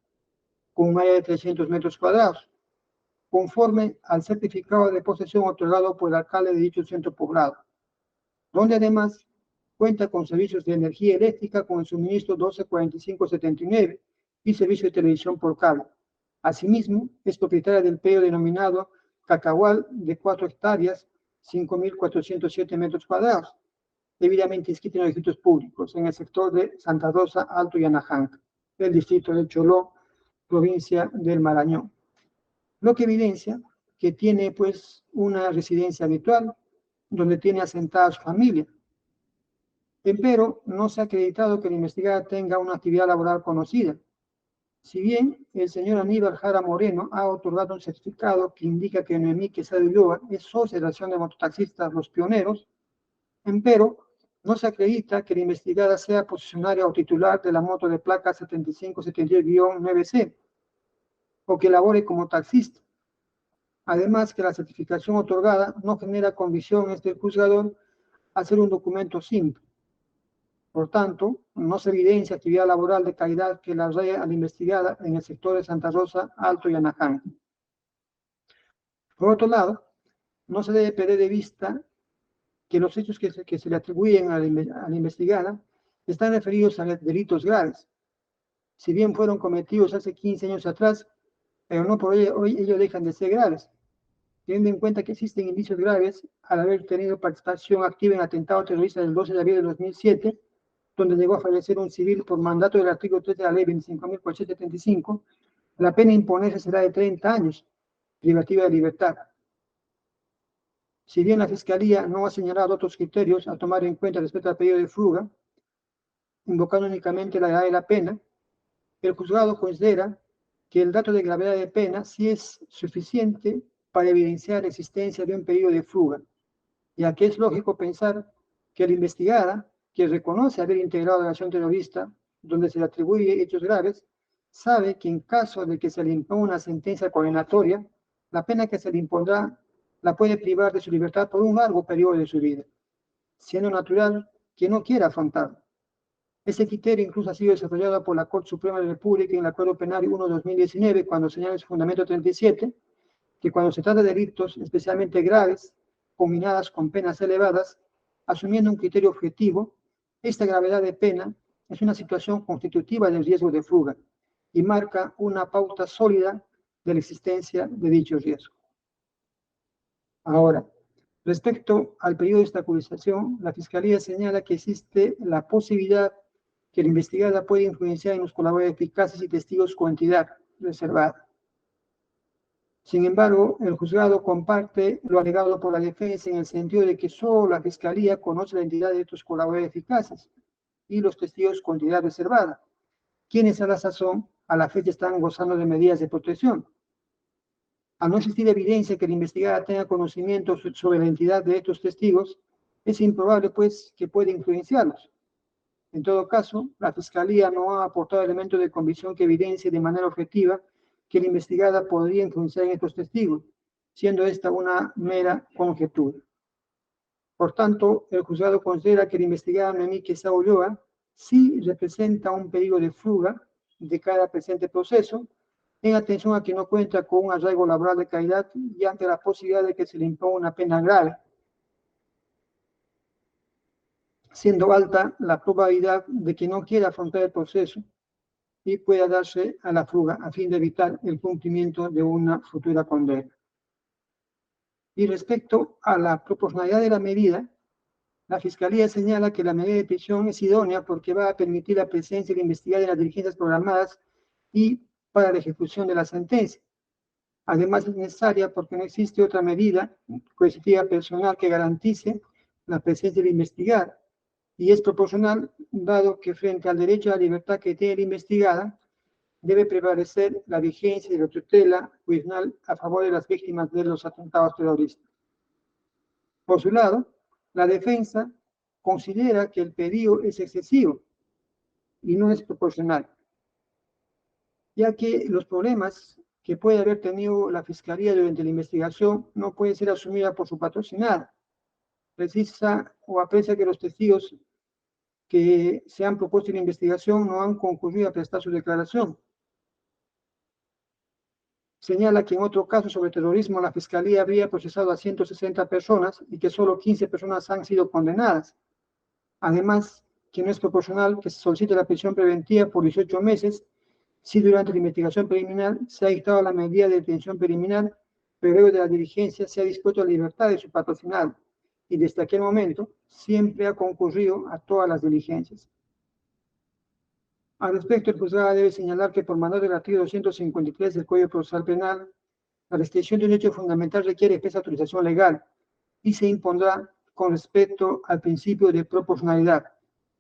con un área de 300 metros cuadrados, conforme al certificado de posesión otorgado por el alcalde de dicho centro poblado, donde además cuenta con servicios de energía eléctrica con el suministro 124579 y servicio de televisión por cable. Asimismo, es propietaria del predio denominado Cacahual de 4 hectáreas, 5.407 metros cuadrados, debidamente inscrito en los registros públicos en el sector de Santa Rosa, Alto Yanajanca, del distrito de Choló, provincia del Marañón. Lo que evidencia que tiene pues una residencia habitual donde tiene asentada su familia. Empero, no se ha acreditado que la investigada tenga una actividad laboral conocida. Si bien el señor Aníbal Jara Moreno ha otorgado un certificado que indica que Noemí Quesada Ulloa es socia de la Asociación de Mototaxistas Los Pioneros, empero, no se acredita que la investigada sea posicionaria o titular de la moto de placa 7572-9C o que labore como taxista. Además, que la certificación otorgada no genera convicción en este juzgador a ser un documento simple. Por tanto, no se evidencia actividad laboral de calidad que la raya a la investigada en el sector de Santa Rosa, Alto Yanajanca. Por otro lado, no se debe perder de vista que los hechos que se le atribuyen a la investigada están referidos a delitos graves. Si bien fueron cometidos hace 15 años atrás, pero no por ello ellos dejan de ser graves, teniendo en cuenta que existen indicios graves al haber tenido participación activa en el atentado terrorista del 12 de abril de 2007, donde llegó a fallecer un civil por mandato del artículo 3 de la ley 25.475, la pena a imponerse será de 30 años, privativa de libertad. Si bien la Fiscalía no ha señalado otros criterios a tomar en cuenta respecto al pedido de fuga, invocando únicamente la edad de la pena, el juzgado considera que el dato de gravedad de pena sí es suficiente para evidenciar la existencia de un pedido de fuga, ya que es lógico pensar que la investigada, que reconoce haber integrado la acción terrorista donde se le atribuye hechos graves, sabe que en caso de que se le imponga una sentencia condenatoria, la pena que se le impondrá la puede privar de su libertad por un largo periodo de su vida, siendo natural que no quiera afrontarlo. Ese criterio incluso ha sido desarrollado por la Corte Suprema de la República en el Acuerdo Penal 1/2019, cuando señala en su fundamento 37, que cuando se trata de delitos especialmente graves, combinadas con penas elevadas, asumiendo un criterio objetivo, esta gravedad de pena es una situación constitutiva del riesgo de fuga y marca una pauta sólida de la existencia de dicho riesgo. Ahora, respecto al periodo de obstaculización, la Fiscalía señala que existe la posibilidad que la investigada puede influenciar en los colaboradores eficaces y testigos con entidad reservada. Sin embargo, el juzgado comparte lo alegado por la defensa en el sentido de que solo la Fiscalía conoce la identidad de estos colaboradores eficaces y los testigos con entidad reservada, quienes a la sazón, a la fecha, están gozando de medidas de protección. Al no existir evidencia que la investigada tenga conocimiento sobre la identidad de estos testigos, es improbable, pues, que pueda influenciarlos. En todo caso, la Fiscalía no ha aportado elementos de convicción que evidencie de manera objetiva que la investigada podría influenciar en estos testigos, siendo esta una mera conjetura. Por tanto, el juzgado considera que la investigada Noemí Quesada Ulloa sí representa un peligro de fuga de cada presente proceso, en atención a que no cuenta con un arraigo laboral de calidad y ante la posibilidad de que se le imponga una pena grave, siendo alta la probabilidad de que no quiera afrontar el proceso y pueda darse a la fuga a fin de evitar el cumplimiento de una futura condena. Y respecto a la proporcionalidad de la medida, la Fiscalía señala que la medida de prisión es idónea porque va a permitir la presencia de la investigada en las diligencias programadas y para la ejecución de la sentencia. Además, es necesaria porque no existe otra medida coercitiva personal que garantice la presencia de la investigada, y es proporcional, dado que frente al derecho a la libertad que tiene la investigada, debe prevalecer la vigencia de la tutela jurisdiccional a favor de las víctimas de los atentados terroristas. Por su lado, la defensa considera que el pedido es excesivo y no es proporcional, ya que los problemas que puede haber tenido la Fiscalía durante la investigación no pueden ser asumidas por su patrocinada. Precisa o aprecia que los testigos que se han propuesto en la investigación no han concurrido a prestar su declaración. Señala que en otro caso sobre terrorismo la Fiscalía habría procesado a 160 personas y que solo 15 personas han sido condenadas. Además, que no es proporcional que se solicite la prisión preventiva por 18 meses Si durante la investigación preliminar se ha dictado la medida de detención preliminar, pero luego de la diligencia se ha dispuesto la libertad de su patrocinado, y desde aquel momento siempre ha concurrido a todas las diligencias. Al respecto, el juzgado debe señalar que por mandato del artículo 253 del Código Procesal Penal, la restricción de un derecho fundamental requiere expresa autorización legal y se impondrá con respecto al principio de proporcionalidad,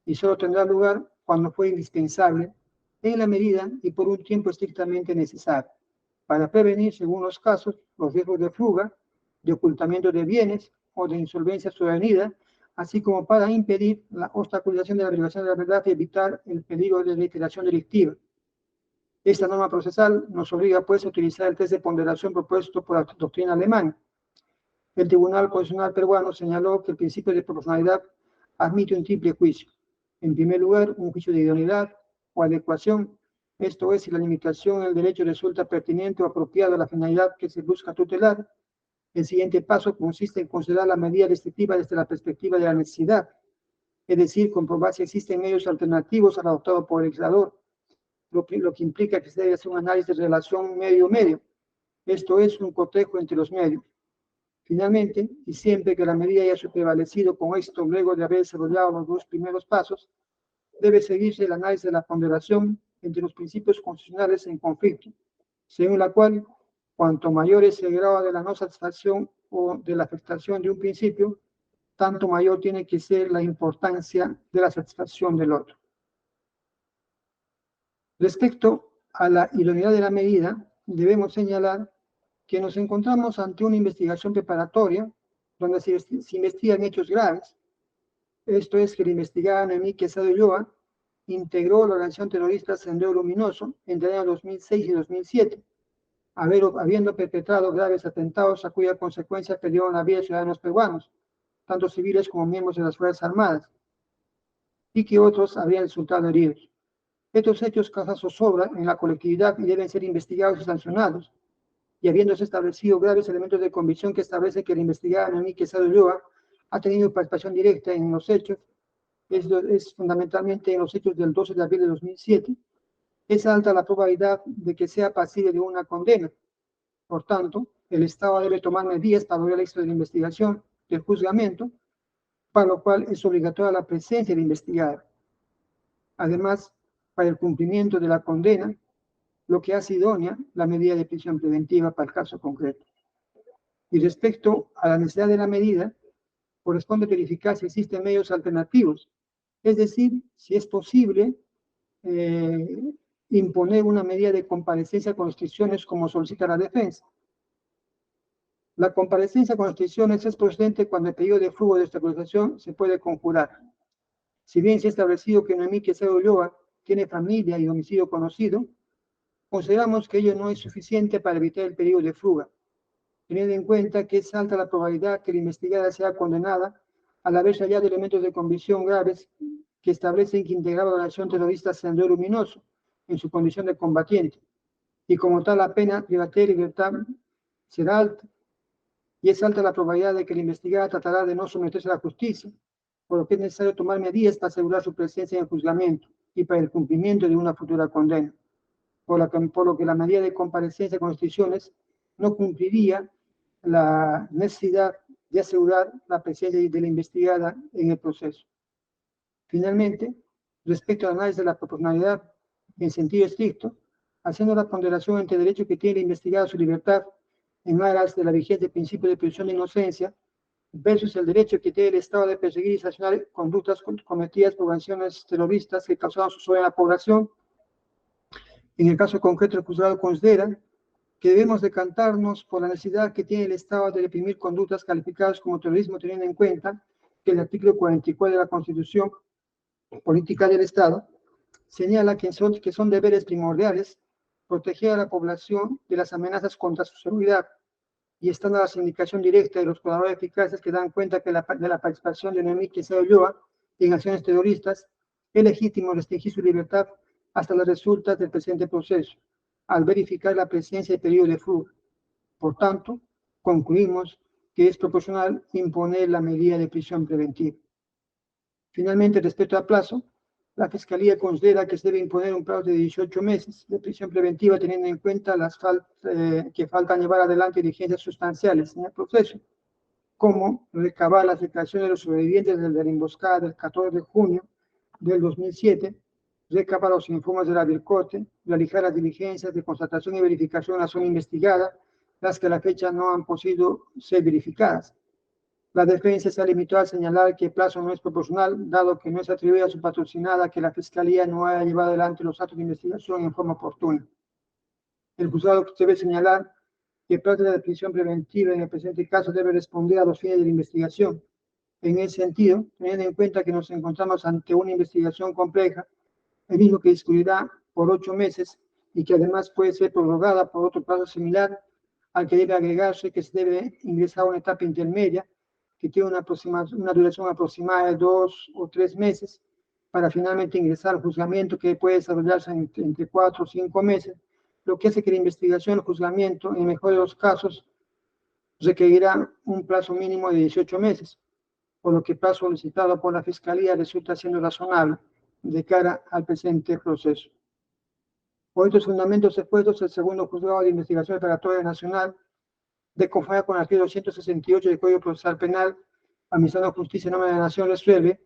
y solo tendrá lugar cuando fue indispensable, en la medida y por un tiempo estrictamente necesario, para prevenir, según los casos, los riesgos de fuga, de ocultamiento de bienes o de insolvencia sobrevenida, así como para impedir la obstaculización de la averiguación de la verdad y evitar el peligro de reiteración delictiva. Esta norma procesal nos obliga, pues, a utilizar el test de ponderación propuesto por la doctrina alemana. El Tribunal Constitucional peruano señaló que el principio de proporcionalidad admite un triple juicio. En primer lugar, un juicio de idoneidad o adecuación, esto es, si la limitación del derecho resulta pertinente o apropiada a la finalidad que se busca tutelar. El siguiente paso consiste en considerar la medida restrictiva desde la perspectiva de la necesidad, es decir, comprobar si existen medios alternativos al adoptado por el legislador, lo que implica que se debe hacer un análisis de relación medio-medio, esto es, un cotejo entre los medios. Finalmente, y siempre que la medida haya prevalecido con éxito luego de haber desarrollado los dos primeros pasos, debe seguirse el análisis de la ponderación entre los principios constitucionales en conflicto, según la cual, cuanto mayor es el grado de la no satisfacción o de la afectación de un principio, tanto mayor tiene que ser la importancia de la satisfacción del otro. Respecto a la idoneidad de la medida, debemos señalar que nos encontramos ante una investigación preparatoria donde se investigan hechos graves. Esto es, que el investigado Noemí Quesada Ulloa integró la organización terrorista Sendero Luminoso entre el año 2006 y 2007, habiendo perpetrado graves atentados a cuya consecuencia perdieron la vida de ciudadanos peruanos, tanto civiles como miembros de las Fuerzas Armadas, y que otros habrían resultado heridos. Estos hechos causan zozobra en la colectividad y deben ser investigados y sancionados, y habiéndose establecido graves elementos de convicción que establece que el investigado Noemí Quesada Ulloa ha tenido participación directa en los hechos, es fundamentalmente en los hechos del 12 de abril de 2007, es alta la probabilidad de que sea pasible de una condena. Por tanto, el Estado debe tomar medidas para lograr el éxito de la investigación, del juzgamiento, para lo cual es obligatoria la presencia del investigado. Además, para el cumplimiento de la condena, lo que hace idónea la medida de prisión preventiva para el caso concreto. Y respecto a la necesidad de la medida, corresponde verificar si existen medios alternativos, es decir, si es posible imponer una medida de comparecencia con restricciones como solicita la defensa. La comparecencia con restricciones es procedente cuando el pedido de fuga o de estabilización se puede conjurar. Si bien se ha establecido que Noemí Quesada Ulloa tiene familia y domicilio conocido, consideramos que ello no es suficiente para evitar el peligro de fuga, teniendo en cuenta que es alta la probabilidad que la investigada sea condenada al haberse hallado elementos de convicción graves que establecen que integraba la organización terrorista Sendero Luminoso en su condición de combatiente, y como tal la pena privatoria de libertad será alta, y es alta la probabilidad de que la investigada tratará de no someterse a la justicia, por lo que es necesario tomar medidas para asegurar su presencia en el juzgamiento y para el cumplimiento de una futura condena, por lo que la medida de comparecencia con restricciones no cumpliría la necesidad de asegurar la presencia de la investigada en el proceso. Finalmente, respecto al análisis de la proporcionalidad en sentido estricto, haciendo la ponderación entre el derecho que tiene el investigado a su libertad en aras de la vigente principio de presunción de inocencia versus el derecho que tiene el Estado de perseguir y sancionar conductas cometidas por organizaciones terroristas que causaron zozobra en la población. En el caso concreto, el juzgado considera que debemos decantarnos por la necesidad que tiene el Estado de reprimir conductas calificadas como terrorismo, teniendo en cuenta que el artículo 44 de la Constitución Política del Estado señala que son deberes primordiales proteger a la población de las amenazas contra su seguridad, y estando la indicación directa de los colaboradores eficaces que dan cuenta de la participación de Noemí Quesada Ulloa en acciones terroristas, es legítimo restringir su libertad hasta las resultas del presente proceso, al verificar la presencia de peligro de fuga. Por tanto, concluimos que es proporcional imponer la medida de prisión preventiva. Finalmente, respecto al plazo, La Fiscalía considera que se debe imponer un plazo de 18 meses de prisión preventiva, teniendo en cuenta que faltan llevar adelante diligencias sustanciales en el proceso, como recabar las declaraciones de los sobrevivientes de la emboscada del 14 de junio del 2007, recabar los informes de la Vircorte, realizar las diligencias de constatación y verificación en la zona investigada, las que a la fecha no han podido ser verificadas. La defensa se ha limitado a señalar que el plazo no es proporcional, dado que no es atribuida a su patrocinada que la Fiscalía no haya llevado adelante los actos de investigación en forma oportuna. El juzgado debe señalar que el plazo de la prisión preventiva en el presente caso debe responder a los fines de la investigación. En ese sentido, teniendo en cuenta que nos encontramos ante una investigación compleja, el mismo que discurrirá por 8 meses y que además puede ser prorrogada por otro plazo similar, al que debe agregarse que se debe ingresar a una etapa intermedia que tiene una duración aproximada de 2 o 3 meses, para finalmente ingresar al juzgamiento, que puede desarrollarse entre 4 o 5 meses, lo que hace que la investigación, el juzgamiento, en el mejor de los casos, requerirá un plazo mínimo de 18 meses, por lo que el plazo solicitado por la Fiscalía resulta siendo razonable de cara al presente proceso. Por estos fundamentos expuestos, el segundo juzgado de investigación preparatoria nacional, de conformidad con el artículo 168 del Código Procesal Penal, Administración de Justicia en nombre de la Nación, resuelve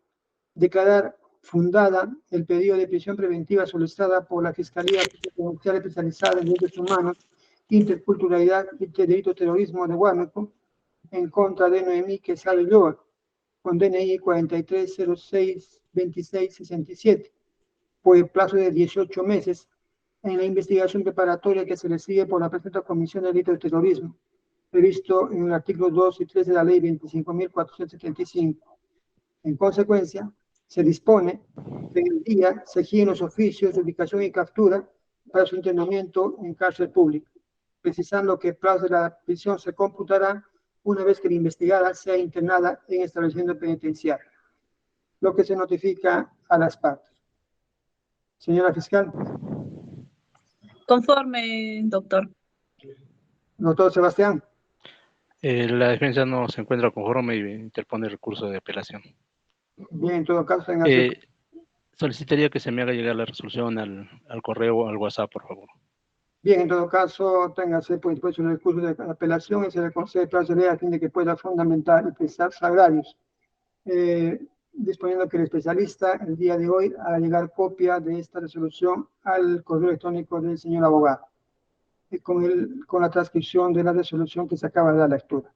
declarar fundada el pedido de prisión preventiva solicitada por la Fiscalía Judicial Especializada en Derechos Humanos, Interculturalidad y Delito Terrorismo de Huánuco en contra de Noemí Quesada Ulloa, con DNI 43062667, por el plazo de 18 meses en la investigación preparatoria que se le sigue por la presente Comisión de Delito de Terrorismo, previsto en el artículo 2 y 3 de la Ley 25.475. En consecuencia, se dispone que en el día se giren los oficios de ubicación y captura para su internamiento en cárcel pública, precisando que el plazo de la prisión se computará una vez que la investigada sea internada en establecimiento penitenciario, lo que se notifica a las partes. Señora fiscal. Conforme, doctor. Doctor Sebastián. La defensa no se encuentra conforme y interpone recurso de apelación. Bien, en todo caso, solicitaría que se me haga llegar la resolución al correo o al WhatsApp, por favor. Bien, en todo caso, téngase pues el recurso de apelación y se le concede plazo de ley a fin de que pueda fundamentar y precisar sagrarios, disponiendo que el especialista el día de hoy haga llegar copia de esta resolución al correo electrónico del señor abogado, con la transcripción de la resolución que se acaba de dar lectura.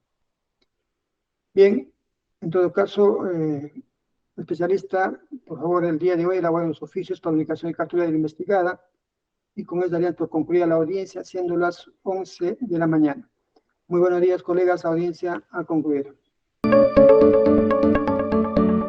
Bien, en todo caso, especialista, por favor, el día de hoy elabora los oficios para ubicación y captura de la investigada, y con eso darían por concluida la audiencia, siendo las 11 de la mañana. Muy buenos días, colegas, la audiencia ha concluido.